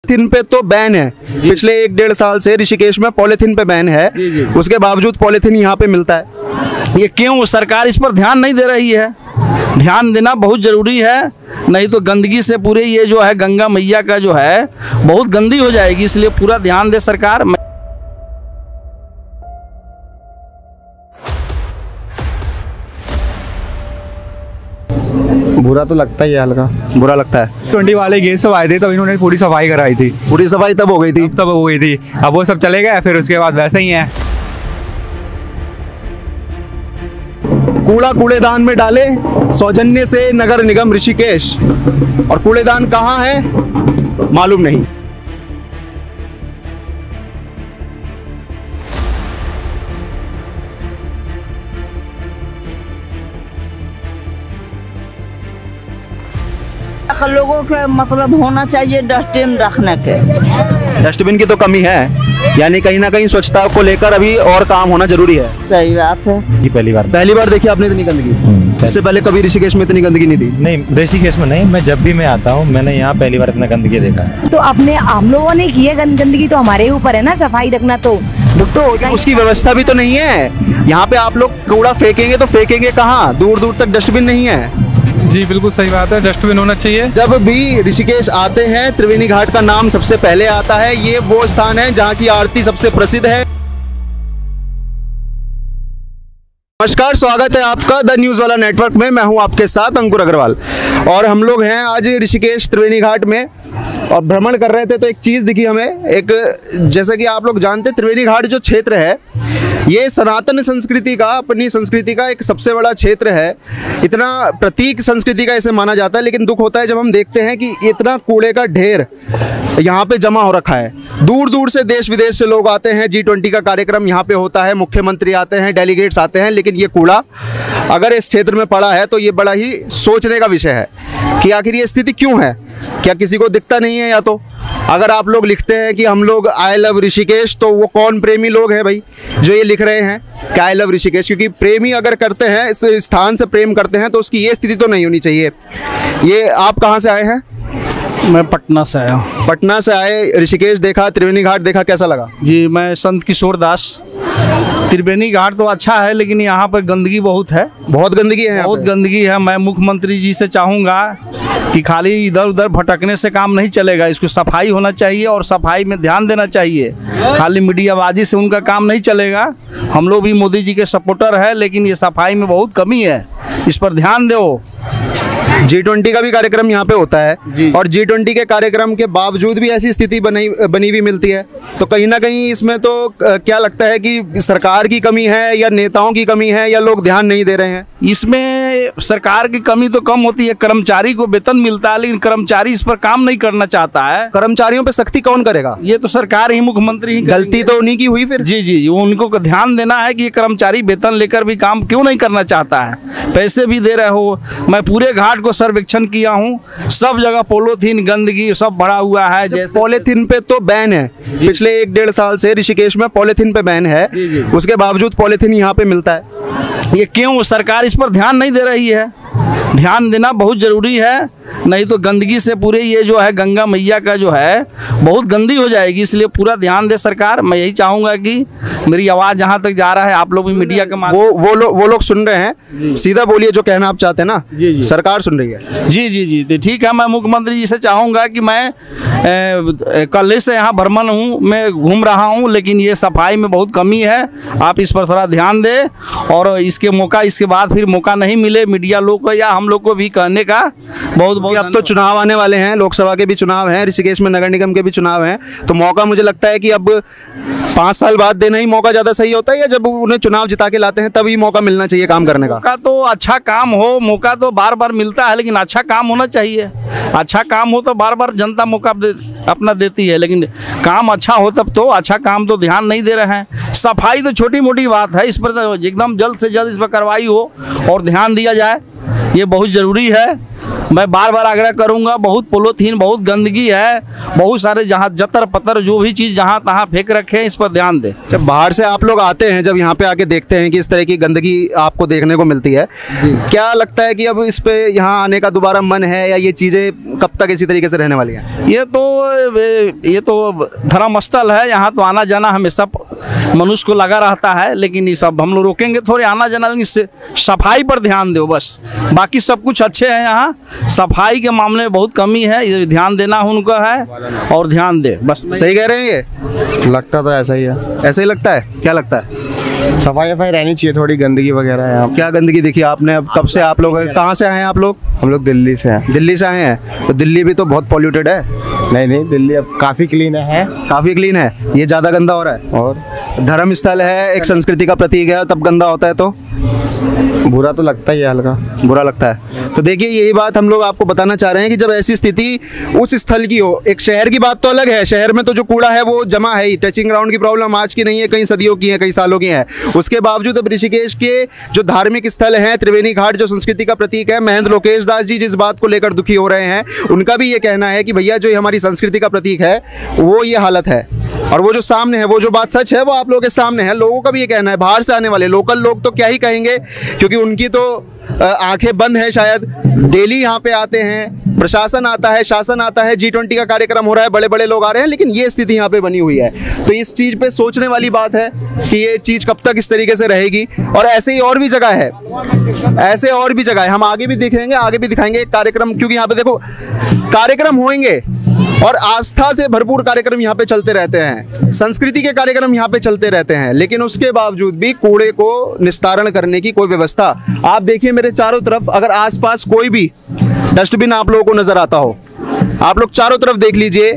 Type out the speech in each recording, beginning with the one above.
Polythene पे तो ban है। पिछले 1-1.5 साल से ऋषिकेश में पॉलीथीन पे बैन है। उसके बावजूद पॉलीथीन यहाँ पे मिलता है। ये क्यों? सरकार इस पर ध्यान नहीं दे रही है। ध्यान देना बहुत ज़रूरी है, नहीं तो गंदगी से पूरे ये जो है गंगा मैया का जो है बहुत गंदी हो जाएगी, इसलिए पूरा ध्यान दे सरकार। बुरा तो लगता ही है, हल्का बुरा लगता है। 20 वाले गेस्ट सब आए थे, तब इन्होंने पूरी सफाई कराई थी। पूरी सफाई तब हो गई थी? तब हो गई थी। अब वो सब चले गए, फिर उसके बाद वैसे ही है। कूड़ा कूड़ेदान में डाले सौजन्य से नगर निगम ऋषिकेश, और कूड़ेदान कहाँ है मालूम नहीं। लोगों के मतलब होना चाहिए डस्टबिन रखने के। डस्टबिन की तो कमी है, यानी कहीं ना कहीं स्वच्छता को लेकर अभी और काम होना जरूरी है। सही बात है। ये पहली बार देखी आपने इतनी गंदगी? इससे पहले कभी ऋषिकेश में इतनी गंदगी नहीं थी? नहीं, ऋषिकेश में नहीं। मैं जब भी मैं आता हूँ, मैंने यहाँ पहली बार इतना गंदगी देखा है। तो अपने हम लोगों ने की है गंदगी, तो हमारे ऊपर है ना सफाई रखना। तो दुख तो होता है। उसकी व्यवस्था भी तो नहीं है। यहाँ पे आप लोग कूड़ा फेंकेंगे तो फेंकेंगे कहाँ? दूर दूर तक डस्टबिन नहीं है। जी बिल्कुल सही बात है, डस्टबिन होना चाहिए। जब भी ऋषिकेश आते हैं, त्रिवेणी घाट का नाम सबसे पहले आता है। ये वो स्थान है जहाँ की आरती सबसे प्रसिद्ध है। नमस्कार, स्वागत है आपका द न्यूज़ वाला नेटवर्क में। मैं हूं आपके साथ अंकुर अग्रवाल, और हम लोग हैं आज ऋषिकेश त्रिवेणी घाट में और भ्रमण कर रहे थे। तो एक चीज़ दिखी हमें, एक जैसे कि आप लोग जानते हैं, त्रिवेणी घाट जो क्षेत्र है ये सनातन संस्कृति का, अपनी संस्कृति का एक सबसे बड़ा क्षेत्र है। इतना प्रतीक संस्कृति का इसे माना जाता है, लेकिन दुख होता है जब हम देखते हैं कि इतना कूड़े का ढेर यहाँ पे जमा हो रखा है। दूर दूर से देश विदेश से लोग आते हैं। G20 का कार्यक्रम यहाँ पे होता है, मुख्यमंत्री आते हैं, डेलीगेट्स आते हैं, लेकिन ये कूड़ा अगर इस क्षेत्र में पड़ा है तो ये बड़ा ही सोचने का विषय है कि आखिर ये स्थिति क्यों है। क्या किसी को दिखता नहीं है? या तो अगर आप लोग लिखते हैं कि हम लोग आई लव ऋषिकेश, तो वो कौन प्रेमी लोग हैं भाई जो ये लिख रहे हैं कि आई लव ऋषिकेश? क्योंकि प्रेमी अगर करते हैं, इस स्थान से प्रेम करते हैं, तो उसकी ये स्थिति तो नहीं होनी चाहिए। ये आप कहाँ से आए हैं? मैं पटना से आया हूँ। पटना से आए, ऋषिकेश देखा, त्रिवेणी घाट देखा, कैसा लगा? जी, मैं संत किशोर दास। त्रिवेणी घाट तो अच्छा है, लेकिन यहाँ पर गंदगी बहुत है। बहुत गंदगी है, बहुत गंदगी है। मैं मुख्यमंत्री जी से चाहूँगा कि खाली इधर उधर भटकने से काम नहीं चलेगा। इसको सफाई होना चाहिए और सफाई में ध्यान देना चाहिए। खाली मीडियाबाजी से उनका काम नहीं चलेगा। हम लोग भी मोदी जी के सपोर्टर है, लेकिन ये सफाई में बहुत कमी है, इस पर ध्यान दो। G20 का भी कार्यक्रम यहाँ पे होता है, और G20 के कार्यक्रम के बावजूद भी ऐसी स्थिति बनी हुई मिलती है। तो कहीं ना कहीं इसमें तो क्या लगता है कि सरकार की कमी है, या नेताओं की कमी है, या लोग ध्यान नहीं दे रहे हैं? इसमें सरकार की कमी तो कम होती है। कर्मचारी को वेतन मिलता है, लेकिन कर्मचारी इस पर काम नहीं करना चाहता है। कर्मचारियों पे सख्ती कौन करेगा? ये तो सरकार ही, मुख्यमंत्री ही। गलती तो उन्हीं की हुई फिर। जी, उनको ध्यान देना है कि ये कर्मचारी वेतन लेकर भी काम क्यों नहीं करना चाहता है। पैसे भी दे रहे हो। मैं पूरे घाट को सर्वेक्षण किया हूँ, सब जगह पॉलीथीन गंदगी सब भरा हुआ है। जैसे पॉलीथीन पे तो बैन है। पिछले 1-1.5 साल से ऋषिकेश में पॉलीथीन पे बैन है। उसके बावजूद पॉलीथीन यहाँ पे मिलता है। ये क्यों? सरकार इस पर ध्यान नहीं दे रही है। ध्यान देना बहुत ज़रूरी है, नहीं तो गंदगी से पूरे ये जो है गंगा मैया का जो है बहुत गंदी हो जाएगी, इसलिए पूरा ध्यान दे सरकार। मैं यही चाहूँगा कि मेरी आवाज़ जहाँ तक जा रहा है, आप लोग भी मीडिया के माध्यम वो लोग सुन रहे हैं। सीधा बोलिए जो कहना आप चाहते हैं ना। जी, सरकार सुन रही है। जी, तो ठीक है। मैं मुख्यमंत्री जी से चाहूँगा कि मैं कल से यहाँ भ्रमण हूँ, मैं घूम रहा हूँ, लेकिन ये सफाई में बहुत कमी है। आप इस पर थोड़ा ध्यान दें, और इसके बाद फिर मौका नहीं मिले मीडिया लोग को या हम लोग को भी कहने का। बहुत अब तो चुनाव आने वाले हैं, लोकसभा के भी चुनाव हैं, ऋषिकेश में नगर निगम के भी चुनाव हैं। तो मौका मुझे लगता है कि अब 5 साल बाद देना ही मौका ज़्यादा सही होता है, या जब उन्हें चुनाव जिता के लाते हैं तभी मौका मिलना चाहिए काम करने का? मौका तो अच्छा काम हो, मौका तो बार बार मिलता है, लेकिन अच्छा काम होना चाहिए। अच्छा काम हो तो बार बार जनता मौका अपना देती है, लेकिन काम अच्छा हो तब तो। अच्छा काम तो ध्यान नहीं दे रहे हैं। सफाई तो छोटी मोटी बात है, इस पर तो एकदम जल्द से जल्द इस पर कार्रवाई हो और ध्यान दिया जाए, ये बहुत ज़रूरी है। मैं बार बार आग्रह करूंगा, बहुत पॉलीथीन, बहुत गंदगी है, बहुत सारे जहाँ जतर पतर जो भी चीज़ जहाँ तहाँ फेंक रखे हैं, इस पर ध्यान दें। जब बाहर से आप लोग आते हैं, जब यहाँ पे आके देखते हैं कि इस तरह की गंदगी आपको देखने को मिलती है, क्या लगता है कि अब इस पे यहाँ आने का दोबारा मन है, या ये चीज़ें कब तक इसी तरीके से रहने वाली हैं? ये तो धर्मस्थल है, यहाँ तो आना जाना हमेशा मनुष्य को लगा रहता है, लेकिन ये सब हम लोग रोकेंगे थोड़े आना जाना, लेकिन सफाई पर ध्यान दो बस। बाकी सब कुछ अच्छे हैं, यहाँ सफाई के मामले में बहुत कमी है, ये ध्यान देना उनका है और ध्यान दे बस। सही कह रहे हैं ये? लगता तो ऐसा ही है। ऐसा ही लगता है? क्या लगता है? सफाई वफाई रहनी चाहिए, थोड़ी गंदगी वगैरह है यहाँ। क्या गंदगी देखी आपने? अब कब से आप लोग कहाँ से आए हैं आप लोग? हम लोग दिल्ली से हैं। दिल्ली से आए हैं, तो दिल्ली भी तो बहुत पॉल्यूटेड है। नहीं, दिल्ली अब काफ़ी क्लीन है। काफ़ी क्लीन है, ये ज़्यादा गंदा हो रहा है। और धर्म स्थल है, एक संस्कृति का प्रतीक है, तब गंदा होता है तो बुरा तो लगता ही है, हल्का बुरा लगता है। तो देखिए, यही बात हम लोग आपको बताना चाह रहे हैं कि जब ऐसी स्थिति उस स्थल की हो, एक शहर की बात तो अलग है, शहर में तो जो कूड़ा है वो जमा है ही। टचिंग ग्राउंड की प्रॉब्लम आज की नहीं है, कई सदियों की है, कई सालों की है। उसके बावजूद अब ऋषिकेश के जो धार्मिक स्थल हैं, त्रिवेणी घाट जो संस्कृति का प्रतीक है, महंत लोकेश दास जी जिस बात को लेकर दुखी हो रहे हैं, उनका भी ये कहना है कि भैया जो हमारी संस्कृति का प्रतीक है वो ये हालत है। और वो जो सामने है, वो जो बात सच है वो आप लोगों के सामने है। लोगों का भी ये कहना है, बाहर से आने वाले लोकल लोग तो क्या ही कहेंगे, क्योंकि उनकी तो आंखें बंद हैं शायद। डेली यहाँ पे आते हैं, प्रशासन आता है, शासन आता है, G20 का कार्यक्रम हो रहा है, बड़े बड़े लोग आ रहे हैं, लेकिन ये स्थिति यहाँ पे बनी हुई है। तो इस चीज़ पे सोचने वाली बात है कि ये चीज़ कब तक इस तरीके से रहेगी। और ऐसे ही और भी जगह है, ऐसे और भी जगह है, हम आगे भी दिखेंगे, आगे भी दिखाएंगे कार्यक्रम, क्योंकि यहाँ पे देखो कार्यक्रम होंगे और आस्था से भरपूर कार्यक्रम यहाँ पे चलते रहते हैं, संस्कृति के कार्यक्रम यहाँ पे चलते रहते हैं, लेकिन उसके बावजूद भी कूड़े को निस्तारण करने की कोई व्यवस्था। आप देखिए मेरे चारों तरफ, अगर आसपास कोई भी डस्टबिन आप लोगों को नजर आता हो, आप लोग चारों तरफ देख लीजिए,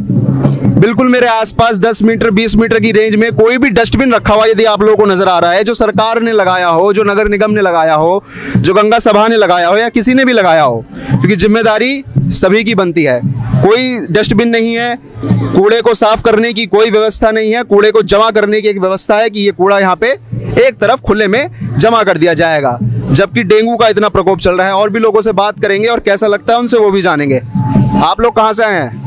बिल्कुल मेरे आसपास 10 मीटर 20 मीटर की रेंज में कोई भी डस्टबिन रखा हुआ यदि आप लोगों को नजर आ रहा है, जो सरकार ने लगाया हो, जो नगर निगम ने लगाया हो, जो गंगा सभा ने लगाया हो, या किसी ने भी लगाया हो, क्योंकि जिम्मेदारी सभी की बनती है। कोई डस्टबिन नहीं है, कूड़े को साफ करने की कोई व्यवस्था नहीं है, कूड़े को जमा करने की एक व्यवस्था है कि ये कूड़ा यहाँ पे एक तरफ खुले में जमा कर दिया जाएगा। जबकि डेंगू का इतना प्रकोप चल रहा है। और भी लोगों से बात करेंगे और कैसा लगता है उनसे वो भी जानेंगे। आप लोग कहाँ से आए हैं?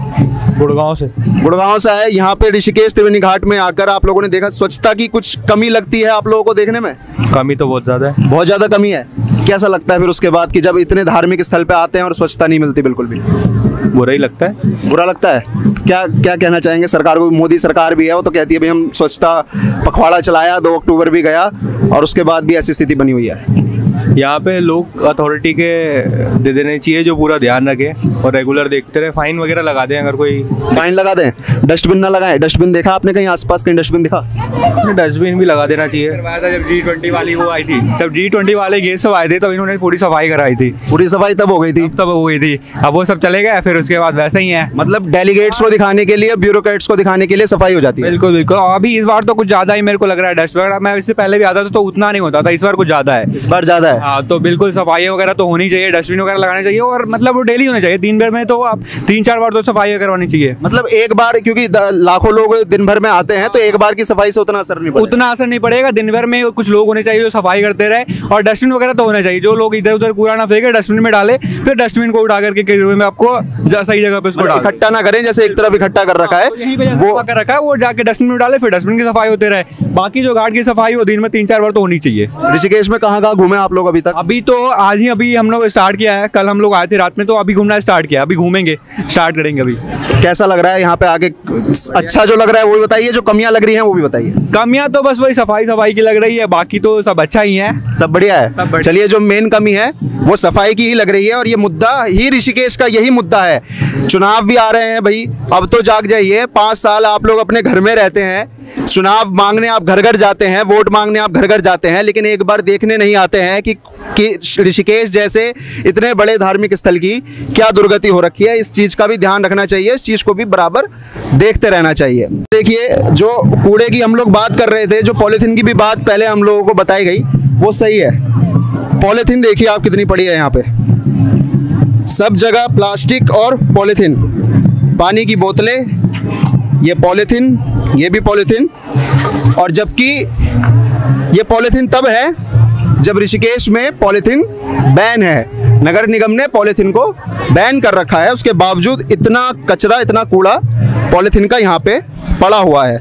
गुड़गांव से। गुड़गांव से आए। यहाँ पे ऋषिकेश त्रिवेणी घाट में आकर आप लोगों ने देखा स्वच्छता की कुछ कमी लगती है आप लोगों को देखने में? कमी तो बहुत ज़्यादा है। बहुत ज़्यादा कमी है। कैसा लगता है फिर उसके बाद कि जब इतने धार्मिक स्थल पे आते हैं और स्वच्छता नहीं मिलती बिल्कुल भी? बुरा ही लगता है। बुरा लगता है। क्या क्या कहना चाहेंगे सरकार को? मोदी सरकार भी है, वो तो कहती है भाई हम स्वच्छता पखवाड़ा चलाया, 2 अक्टूबर भी गया और उसके बाद भी ऐसी स्थिति बनी हुई है। यहाँ पे लोग अथॉरिटी के दे देने चाहिए जो पूरा ध्यान रखे और रेगुलर देखते रहे, फाइन वगैरह लगा दें अगर कोई। फाइन लगा दें, डस्टबिन ना लगाएं। डस्टबिन देखा आपने कहीं आसपास, कहीं डस्टबिन दिखा? डस्टबिन भी लगा देना चाहिए। जब G20 वाली वो आई थी, तब G20 वाले गेस्ट सब आए थे, तब इन्होंने पूरी सफाई कराई थी। पूरी सफाई तब हो गई थी? तब हो गई थी। अब वो सब चले गए, फिर उसके बाद वैसे ही है। मतलब डेलीगेट्स को दिखाने के लिए, ब्यूरोक्रेट्स को दिखाने के लिए सफाई हो जाती है। बिल्कुल बिल्कुल। अभी इस बार तो कुछ ज्यादा ही मेरे को लग रहा है डस्ट वगैरह। मैं इससे पहले भी आता था तो उतना नहीं होता था, इस बार कुछ ज्यादा है। इस बार ज्यादा है। हाँ, तो बिल्कुल सफाई वगैरह तो होनी चाहिए, डस्टबिन वगैरह लगाने चाहिए और मतलब वो डेली होने चाहिए। दिन भर में तो आप 3-4 बार तो सफाई करवानी चाहिए। मतलब एक बार, क्योंकि लाखों लोग दिन भर में आते हैं, तो एक बार की सफाई से उतना असर नहीं पड़ेगा। उतना असर नहीं पड़ेगा। दिन भर में कुछ लोग होने चाहिए जो सफाई करते रहे और डस्टबिन वगैरह तो होना चाहिए। जो लोग इधर उधर कूड़ा ना फेंके, डस्टबिन में डाले, फिर डस्टबिन को उठा करके करीब में आपको सही जगह पे उसको डालें। इकट्ठा ना करें, जैसे एक तरफ इकट्ठा कर रखा है यहीं पे वो कर रखा है, वो जाके डस्टबिन में डाले, फिर डस्टबिन की सफाई होते रहे। बाकी जो घाट की सफाई वो दिन में 3-4 बार तो होनी चाहिए। ऋषिकेश में कहाँ घूमे आप लोग अभी तक? अभी तो आज ही अभी हम लोग स्टार्ट किया है। कल हम लोग आए थे रात में, तो अभी घूमना स्टार्ट किया। अभी घूमेंगे, स्टार्ट करेंगे अभी। कैसा लग रहा है यहाँ पे आके? अच्छा जो लग रहा है वो भी बताइए, जो कमियां लग रही हैं वो भी बताइए। कमियां तो बस वही सफाई की लग रही है, बाकी तो सब अच्छा ही है, सब बढ़िया है। चलिए, जो मेन कमी है वो सफाई की ही लग रही है और ये मुद्दा ही ऋषिकेश का यही मुद्दा है। चुनाव भी आ रहे हैं भाई, अब तो जाग जाइए। 5 साल आप लोग अपने घर में रहते हैं, चुनाव मांगने आप घर घर जाते हैं, वोट मांगने आप घर घर जाते हैं, लेकिन एक बार देखने नहीं आते हैं कि ऋषिकेश जैसे इतने बड़े धार्मिक स्थल की क्या दुर्गति हो रखी है। इस चीज़ का भी ध्यान रखना चाहिए, इस चीज़ को भी बराबर देखते रहना चाहिए। देखिए, जो कूड़े की हम लोग बात कर रहे थे, जो पॉलीथीन की भी बात पहले हम लोगों को बताई गई, वो सही है। पॉलीथीन देखिए आप कितनी पड़ी है यहाँ पे, सब जगह प्लास्टिक और पॉलीथीन। पानी की बोतलें, ये पॉलीथीन, ये भी पॉलीथीन। और जबकि ये पॉलीथीन तब है जब ऋषिकेश में पॉलीथीन बैन है, नगर निगम ने पॉलीथीन को बैन कर रखा है, उसके बावजूद इतना कचरा, इतना कूड़ा पॉलीथीन का यहाँ पे पड़ा हुआ है।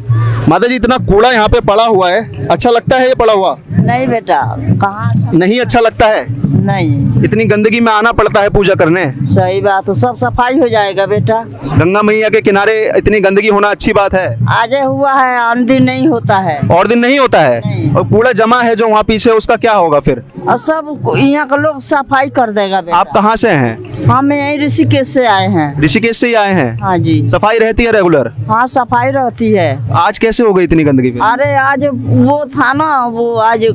माता जी, इतना कूड़ा यहाँ पे पड़ा हुआ है, अच्छा लगता है ये पड़ा हुआ? नहीं बेटा, कहाँ? नहीं अच्छा लगता है? नहीं। इतनी गंदगी में आना पड़ता है पूजा करने। सही बात है, सब सफाई हो जाएगा बेटा। गंगा मैया के किनारे इतनी गंदगी होना अच्छी बात है? आज हुआ है, और दिन नहीं होता है। और दिन नहीं होता है? नहीं। और कूड़ा जमा है जो वहाँ पीछे, उसका क्या होगा फिर? और सब यहाँ के लोग सफाई कर देगा बेटा। आप कहाँ से हैं? हम यहीं ऋषिकेश से आए हैं। ऋषिकेश से ही आए हैं? हाँ जी। सफाई रहती है रेगुलर? हाँ सफाई रहती है। आज कैसे हो गई इतनी गंदगी फिर? अरे आज वो था ना, वो आज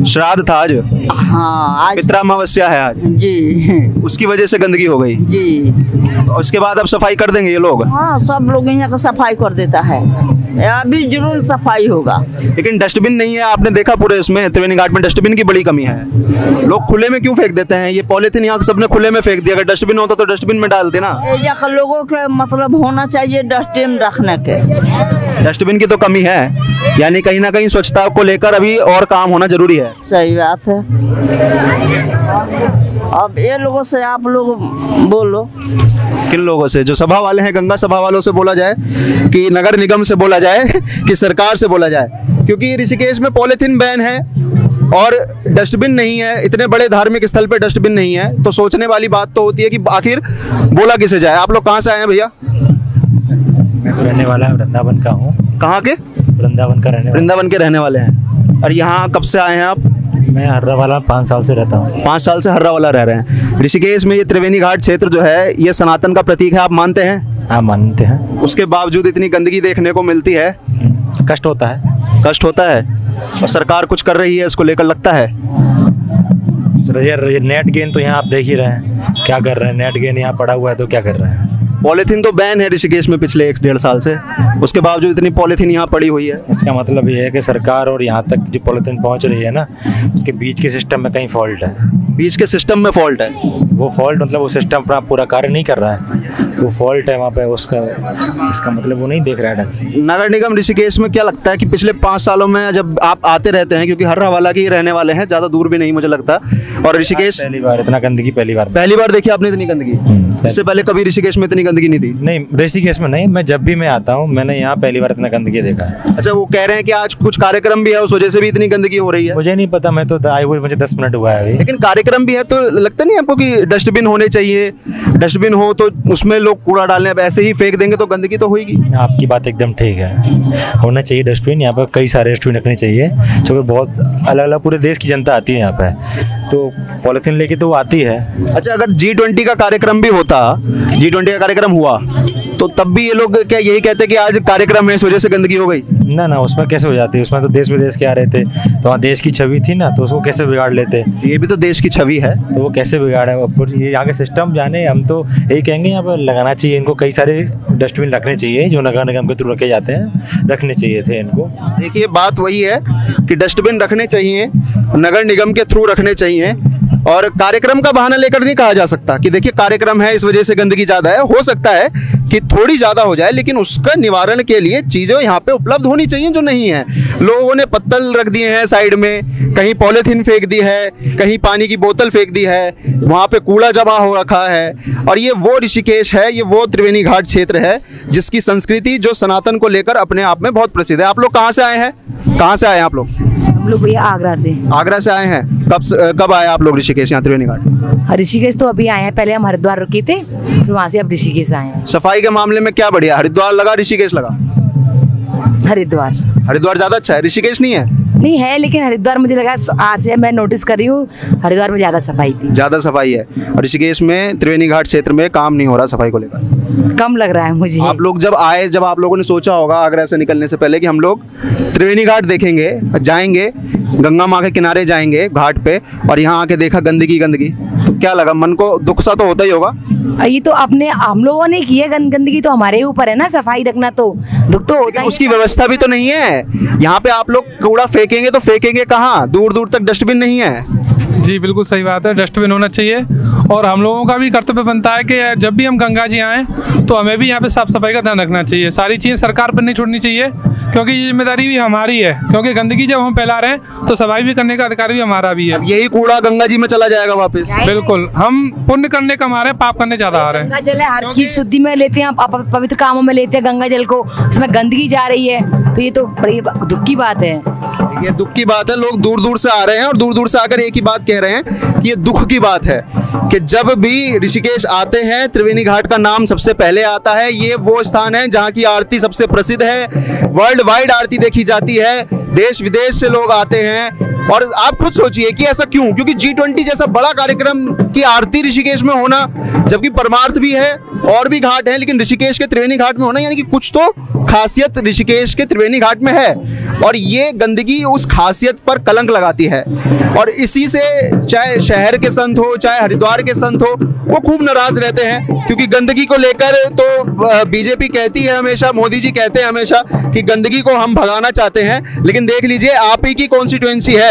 श्राद्ध था आज? हाँ आज पितरा अमावस्या है आज, जी। उसकी वजह से गंदगी हो गई। जी और उसके बाद अब सफाई कर देंगे ये लोग? हाँ, सब लोग यहाँ का सफाई कर देता है, अभी जरूर सफाई होगा। लेकिन डस्टबिन नहीं है, आपने देखा पूरे उसमें त्रिवेणी घाट में डस्टबिन की बड़ी कमी है। लोग खुले में क्यों फेंक देते हैं? ये पॉलीथीन यहाँ सबने खुले में फेंक दिया। अगर डस्टबिन होता तो डस्टबिन में डालते ना। यहाँ के लोगों के मतलब होना चाहिए डस्टबिन रखने के। डस्टबिन की तो कमी है, यानी कहीं ना कहीं स्वच्छता को लेकर अभी और काम होना जरूरी है। सही बात है। अब ये लोगों से आप लोग बोलो। किन लोगों से? जो सभा वाले हैं, गंगा सभा वालों से बोला जाए कि नगर निगम से बोला जाए कि सरकार से बोला जाए? क्योंकि ऋषिकेश में पॉलीथीन बैन है और डस्टबिन नहीं है, इतने बड़े धार्मिक स्थल पे डस्टबिन नहीं है, तो सोचने वाली बात तो होती है कि आखिर बोला किसे जाए। आप लोग कहाँ से आए हैं भैया? मैं तो रहने वाला वृंदावन का हूँ। कहाँ के? वृंदावन का वृंदावन के रहने वाले हैं। और यहाँ कब से आए हैं आप? मैं हर्रा वाला 5 साल से रहता हूँ। 5 साल से हर्रा वाला रह रहे हैं। ऋषिकेश में ये त्रिवेणी घाट क्षेत्र जो है, ये सनातन का प्रतीक है, आप मानते हैं? हाँ मानते हैं। उसके बावजूद इतनी गंदगी देखने को मिलती है, कष्ट होता है। कष्ट होता है। और सरकार कुछ कर रही है इसको लेकर, लगता है? नेट गेन तो यहाँ आप देख ही रहे हैं, क्या कर रहे हैं। नेट गेन यहाँ पड़ा हुआ है तो क्या कर रहे हैं। पॉलीथीन तो बैन है ऋषिकेश में पिछले 1-1.5 साल से, उसके बावजूद इतनी पॉलीथीन यहाँ पड़ी हुई है। इसका मतलब ये है कि सरकार और यहाँ तक जो पॉलीथीन पहुँच रही है ना, उसके बीच के सिस्टम में कहीं फॉल्ट है। बीच के सिस्टम में फॉल्ट है? वो फॉल्ट मतलब वो सिस्टम पूरा कार्य नहीं कर रहा है, वो फॉल्ट है वहाँ पे उसका। इसका मतलब वो नहीं देख रहा है ढंग से। नगर निगम ऋषिकेश में क्या लगता है कि पिछले 5 सालों में, जब आप आते रहते हैं, क्योंकि हर्रा वाला के ही रहने वाले हैं, ज़्यादा दूर भी नहीं मुझे लगता, और ऋषिकेश पहली बार इतना गंदगी पहली बार देखी आपने इतनी गंदगी? इससे पहले कभी ऋषिकेश में इतनी गंदगी नहीं थी? नहीं, ऋषिकेश में नहीं, मैं जब भी मैं आता हूँ मैंने यहाँ पहली बार इतना गंदगी देखा है। अच्छा, वो कह रहे हैं कि आज कुछ कार्यक्रम भी है, उस वजह से भी इतनी गंदगी हो रही है? मुझे नहीं पता, मैं तो आए हुए मुझे 10 मिनट हुआ है अभी। लेकिन कार्यक्रम भी है तो लगता नहीं आपको कि डस्टबिन होने चाहिए? डस्टबिन हो तो उसमें लोग कूड़ा डालने, अब ऐसे ही फेंक देंगे तो गंदगी तो होगी। आपकी बात एकदम ठीक है, होना चाहिए डस्टबिन। यहाँ पर कई सारे डस्टबिन रखने चाहिए, क्योंकि बहुत अलग अलग पूरे देश की जनता आती है यहाँ पे, तो पॉलीथीन लेके तो वो आती है। अच्छा, अगर G20 का कार्यक्रम भी होता, G20 का कार्यक्रम हुआ, तो तब भी ये लोग क्या यही कहते कि आज कार्यक्रम है इस वजह से गंदगी हो गई? ना, उसमें कैसे हो जाती है? उसमें तो देश विदेश के आ रहे थे, तो वहाँ देश की छवि थी ना, तो उसको कैसे बिगाड़ लेते? ये भी तो देश की छवि है, तो वो कैसे बिगाड़े? ये यहाँ के सिस्टम जाने, हम तो यही कहेंगे यहाँ पर लगाना चाहिए इनको, कई सारे डस्टबिन रखने चाहिए जो नगर निगम के थ्रू रखे जाते हैं, रखने चाहिए थे इनको। देखिए, बात वही है कि डस्टबिन रखने चाहिए, नगर निगम के थ्रू रखने चाहिए, और कार्यक्रम का बहाना लेकर नहीं कहा जा सकता कि देखिए कार्यक्रम है इस वजह से गंदगी ज़्यादा है। हो सकता है कि थोड़ी ज़्यादा हो जाए, लेकिन उसका निवारण के लिए चीज़ें यहाँ पे उपलब्ध होनी चाहिए जो नहीं है। लोगों ने पत्तल रख दिए हैं साइड में, कहीं पॉलीथीन फेंक दी है, कहीं पानी की बोतल फेंक दी है, वहाँ पे कूड़ा जमा हो रखा है। और ये वो ऋषिकेश है, ये वो त्रिवेणी घाट क्षेत्र है जिसकी संस्कृति जो सनातन को लेकर अपने आप में बहुत प्रसिद्ध है। आप लोग कहाँ से आए हैं? कहाँ से आए हैं आप लोग? हम लोग भैया आगरा से। आगरा से आए हैं। कब आए आप लोग ऋषिकेश, यहाँ त्रिवेणी घाट? ऋषिकेश तो अभी आए हैं, पहले हम हरिद्वार रुके थे, फिर वहाँ से अब ऋषिकेश आए हैं। सफाई के मामले में क्या बढ़िया, हरिद्वार लगा ऋषिकेश लगा? हरिद्वार ज़्यादा अच्छा है, ऋषिकेश नहीं है? नहीं है, लेकिन हरिद्वार मुझे लगा, आज से मैं नोटिस कर रही हूँ हरिद्वार में ज़्यादा सफाई थी। ज़्यादा सफाई है, और ऋषिकेश में त्रिवेणी घाट क्षेत्र में काम नहीं हो रहा सफाई को लेकर, कम लग रहा है मुझे। आप लोग जब आए, जब आप लोगों ने सोचा होगा आगरा से निकलने से पहले कि हम लोग त्रिवेणी घाट देखेंगे, जाएंगे गंगा माँ के किनारे जाएंगे घाट पे, और यहाँ आके देखा गंदगी, तो क्या लगा? मन को दुख सा तो होता ही होगा। ये तो अपने हम लोगों ने की है, गंदगी तो हमारे ऊपर है ना, सफाई रखना तो दुख तो होता ही है। उसकी व्यवस्था भी तो नहीं है। यहाँ पे आप लोग कूड़ा फेंकेंगे तो फेंकेंगे कहाँ? दूर दूर तक डस्टबिन नहीं है। जी बिल्कुल सही बात है, डस्टबिन होना चाहिए। और हम लोगों का भी कर्तव्य बनता है कि जब भी हम गंगा जी आएँ तो हमें भी यहाँ पे साफ सफाई का ध्यान रखना चाहिए। सारी चीज़ें सरकार पर नहीं छोड़नी चाहिए, क्योंकि ये जिम्मेदारी भी हमारी है, क्योंकि गंदगी जब हम फैला रहे हैं तो सफाई भी करने का अधिकार भी हमारा भी है। अब यही कूड़ा गंगा जी में चला जाएगा वापस। बिल्कुल, हम पुण्य करने कमा रहे हैं, पाप करने ज्यादा आ रहे हैं। गंगा जल है, हर चीज शुद्धि में लेते हैं, पवित्र कामों में लेते हैं गंगा जल को, उसमें गंदगी जा रही है, तो ये तो बड़ी दुख की बात है। ये दुख की बात है, लोग दूर दूर से आ रहे हैं और दूर दूर से आकर एक ही बात कह रहे हैं कि ये दुख की बात है कि जब भी ऋषिकेश आते हैं त्रिवेणी घाट का नाम सबसे पहले आता है। ये वो स्थान है जहाँ की आरती सबसे प्रसिद्ध है, वर्ल्ड वाइड आरती देखी जाती है, देश विदेश से लोग आते हैं। और आप खुद सोचिए कि ऐसा क्यों, क्योंकि G20 जैसा बड़ा कार्यक्रम की आरती ऋषिकेश में होना, जबकि परमार्थ भी है और भी घाट है, लेकिन ऋषिकेश के त्रिवेणी घाट में होना, यानी कि कुछ तो खासियत ऋषिकेश के त्रिवेणी घाट में है। और ये गंदगी उस खासियत पर कलंक लगाती है। और इसी से चाहे शहर के संत हो, चाहे हरिद्वार के संत हो, वो खूब नाराज रहते हैं, क्योंकि गंदगी को लेकर तो बीजेपी कहती है हमेशा, मोदी जी कहते हैं हमेशा कि गंदगी को हम भगाना चाहते हैं। लेकिन देख लीजिए, आप ही की कॉन्स्टिट्यूएंसी है,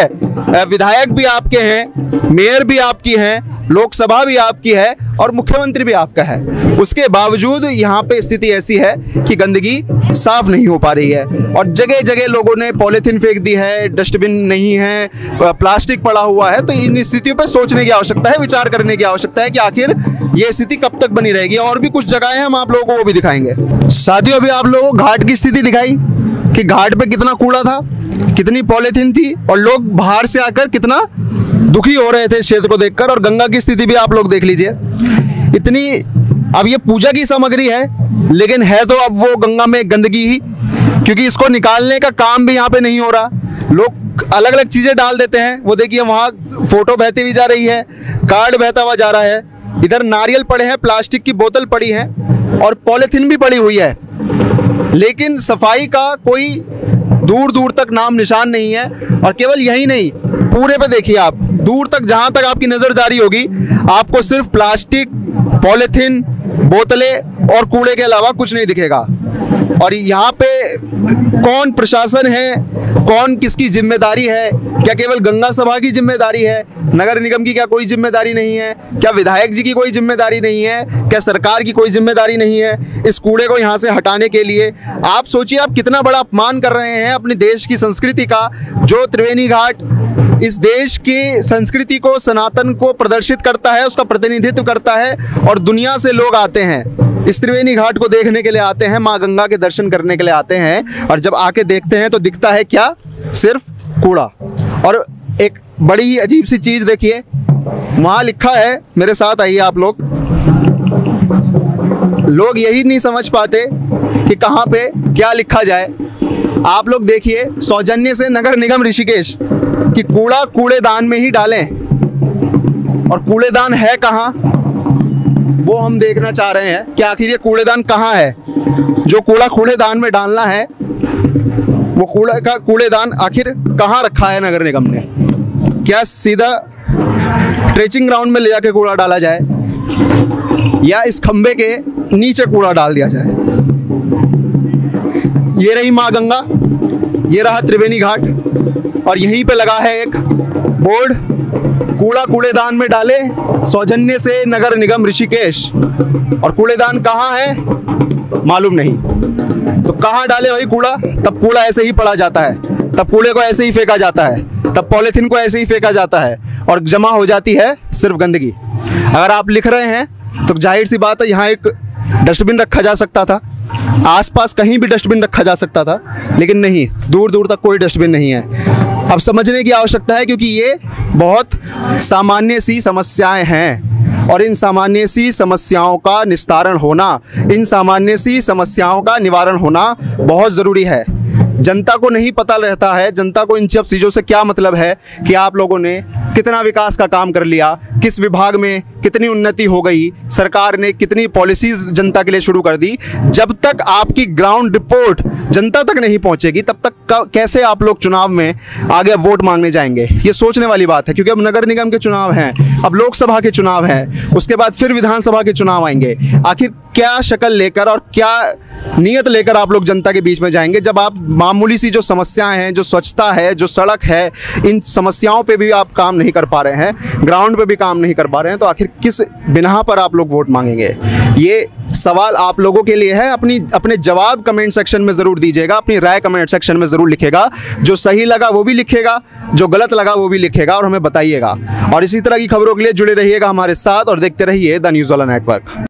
विधायक भी आपके हैं, मेयर भी आपकी हैं, लोकसभा भी आपकी है और मुख्यमंत्री भी आपका है। उसके बावजूद यहाँ पे स्थिति ऐसी है कि गंदगी साफ नहीं हो पा रही है और जगह जगह लोगों ने पॉलीथीन फेंक दी है, डस्टबिन नहीं है, प्लास्टिक पड़ा हुआ है। तो इन स्थितियों पे सोचने की आवश्यकता है, विचार करने की आवश्यकता है कि आखिर ये स्थिति कब तक बनी रहेगी। और भी कुछ जगह हैं, हम आप लोगों को वो भी दिखाएंगे। साथियों, अभी आप लोगों को घाट की स्थिति दिखाई कि घाट पे कितना कूड़ा था, कितनी पॉलीथीन थी और लोग बाहर से आकर कितना दुखी हो रहे थे इस क्षेत्र को देखकर। और गंगा की स्थिति भी आप लोग देख लीजिए, इतनी, अब ये पूजा की सामग्री है लेकिन है तो अब वो गंगा में गंदगी ही, क्योंकि इसको निकालने का काम भी यहाँ पे नहीं हो रहा। लोग अलग अलग चीजें डाल देते हैं, वो देखिए वहाँ फोटो बहती हुई जा रही है, कार्ड बहता हुआ जा रहा है, इधर नारियल पड़े हैं, प्लास्टिक की बोतल पड़ी है और पॉलीथीन भी पड़ी हुई है, लेकिन सफाई का कोई दूर दूर तक नाम निशान नहीं है। और केवल यही नहीं, पूरे पे देखिए आप, दूर तक जहां तक आपकी नजर जारी होगी, आपको सिर्फ प्लास्टिक, पॉलीथीन, बोतलें और कूड़े के अलावा कुछ नहीं दिखेगा। और यहाँ पे कौन प्रशासन है, कौन किसकी जिम्मेदारी है? क्या केवल गंगा सभा की जिम्मेदारी है? नगर निगम की क्या कोई जिम्मेदारी नहीं है? क्या विधायक जी की कोई जिम्मेदारी नहीं है? क्या सरकार की कोई जिम्मेदारी नहीं है इस कूड़े को यहाँ से हटाने के लिए? आप सोचिए, आप कितना बड़ा अपमान कर रहे हैं अपने देश की संस्कृति का। जो त्रिवेणी घाट इस देश की संस्कृति को, सनातन को प्रदर्शित करता है, उसका प्रतिनिधित्व करता है और दुनिया से लोग आते हैं इस त्रिवेणी घाट को देखने के लिए आते हैं, माँ गंगा के दर्शन करने के लिए आते हैं। और जब आके देखते हैं तो दिखता है क्या? सिर्फ कूड़ा। और एक बड़ी ही अजीब सी चीज़ देखिए, वहाँ लिखा है, मेरे साथ आइए आप लोग यही नहीं समझ पाते कि कहाँ पे क्या लिखा जाए। आप लोग देखिए, सौजन्य से नगर निगम ऋषिकेश कि कूड़ा कूड़ेदान में ही डालें। और कूड़ेदान है कहाँ, वो हम देखना चाह रहे हैं कि आखिर ये कूड़ेदान कहाँ है। जो कूड़ा कूड़ेदान में डालना है, वो कूड़ेदान आखिर कहाँ रखा है नगर निगम ने? क्या सीधा ट्रेचिंग ग्राउंड में ले जाके कूड़ा डाला जाए या इस खंबे के नीचे कूड़ा डाल दिया जाए? ये रही माँ गंगा, ये रहा त्रिवेणी घाट और यहीं पे लगा है एक बोर्ड, कूड़ा कूड़ेदान में डाले, सौजन्य से नगर निगम ऋषिकेश। और कूड़ेदान कहाँ है मालूम नहीं, तो कहाँ डाले भाई कूड़ा? तब कूड़ा ऐसे ही पड़ा जाता है, तब कूड़े को ऐसे ही फेंका जाता है, तब पॉलीथीन को ऐसे ही फेंका जाता है और जमा हो जाती है सिर्फ गंदगी। अगर आप लिख रहे हैं तो जाहिर सी बात है यहाँ एक डस्टबिन रखा जा सकता था, आसपास कहीं भी डस्टबिन रखा जा सकता था, लेकिन नहीं, दूर दूर तक कोई डस्टबिन नहीं है। अब समझने की आवश्यकता है, क्योंकि ये बहुत सामान्य सी समस्याएं हैं और इन सामान्य सी समस्याओं का निस्तारण होना, इन सामान्य सी समस्याओं का निवारण होना बहुत ज़रूरी है। जनता को नहीं पता रहता है, जनता को इन सब चीज़ों से क्या मतलब है कि आप लोगों ने कितना विकास का काम कर लिया, किस विभाग में कितनी उन्नति हो गई, सरकार ने कितनी पॉलिसीज़ जनता के लिए शुरू कर दी। जब तक आपकी ग्राउंड रिपोर्ट जनता तक नहीं पहुंचेगी, तब तक कैसे आप लोग चुनाव में आगे वोट मांगने जाएंगे? ये सोचने वाली बात है, क्योंकि अब नगर निगम के चुनाव हैं, अब लोकसभा के चुनाव हैं, उसके बाद फिर विधानसभा के चुनाव आएंगे। आखिर क्या शक्ल लेकर और क्या नीयत लेकर आप लोग जनता के बीच में जाएंगे, जब आप मामूली सी जो समस्याएं हैं, जो स्वच्छता है, जो सड़क है, इन समस्याओं पे भी आप काम नहीं कर पा रहे हैं, ग्राउंड पे भी काम नहीं कर पा रहे हैं, तो आखिर किस बिना पर आप लोग वोट मांगेंगे? ये सवाल आप लोगों के लिए है। अपने जवाब कमेंट सेक्शन में ज़रूर दीजिएगा, अपनी राय कमेंट सेक्शन में ज़रूर लिखेगा। जो सही लगा वो भी लिखेगा, जो गलत लगा वो भी लिखेगा और हमें बताइएगा। और इसी तरह की खबरों के लिए जुड़े रहिएगा हमारे साथ और देखते रहिए द न्यूज़ वाला नेटवर्क।